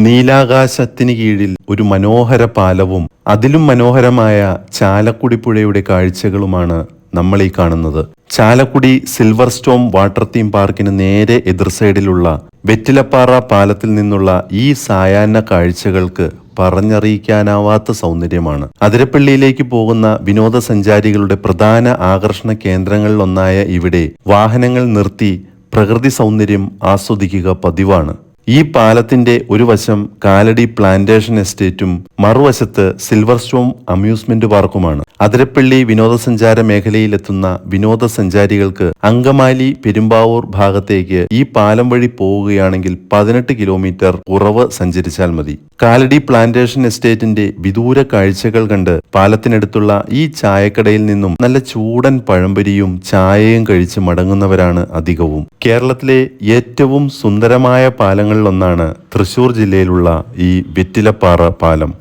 നീലാകാശത്തിന് കീഴിൽ ഒരു മനോഹര പാലവും അതിലും മനോഹരമായ ചാലക്കുടി പുഴയുടെ കാഴ്ചകളുമാണ് നമ്മൾ ഈ കാണുന്നത്. Chalakudy Silver Storm water theme പാർക്കിന് നേരെ എതിർ സൈഡിലുള്ള വെറ്റിലപ്പാറ പാലത്തിൽ നിന്നുള്ള ഈ സായാഹ്ന കാഴ്ചകൾക്ക് പറഞ്ഞറിയിക്കാനാവാത്ത സൗന്ദര്യമാണ്. അതിരപ്പള്ളിയിലേക്ക് പോകുന്ന വിനോദസഞ്ചാരികളുടെ പ്രധാന ആകർഷണ കേന്ദ്രങ്ങളിലൊന്നായ ഇവിടെ വാഹനങ്ങൾ നിർത്തി പ്രകൃതി സൗന്ദര്യം ആസ്വദിക്കുക പതിവാണ്. ഈ പാലത്തിന്റെ ഒരു വശം കാലടി പ്ലാന്റേഷൻ എസ്റ്റേറ്റും മറുവശത്ത് സിൽവർ സ്റ്റോം അമ്യൂസ്മെന്റ് പാർക്കുമാണ്. അതിരപ്പള്ളി വിനോദസഞ്ചാര മേഖലയിലെത്തുന്ന വിനോദസഞ്ചാരികൾക്ക് അങ്കമാലി പെരുമ്പാവൂർ ഭാഗത്തേക്ക് ഈ പാലം വഴി പോവുകയാണെങ്കിൽ 18 കിലോമീറ്റർ കുറവ് സഞ്ചരിച്ചാൽ മതി. കാലടി പ്ലാന്റേഷൻ എസ്റ്റേറ്റിന്റെ വിദൂര കാഴ്ചകൾ കണ്ട് പാലത്തിനടുത്തുള്ള ഈ ചായക്കടയിൽ നിന്നും നല്ല ചൂടൻ പഴംപൊരിയും ചായയും കഴിച്ച് മടങ്ങുന്നവരാണ് അധികവും. കേരളത്തിലെ ഏറ്റവും സുന്ദരമായ പാലങ്ങളിലൊന്നാണ് തൃശൂർ ജില്ലയിലുള്ള ഈ വെറ്റിലപ്പാറ പാലം.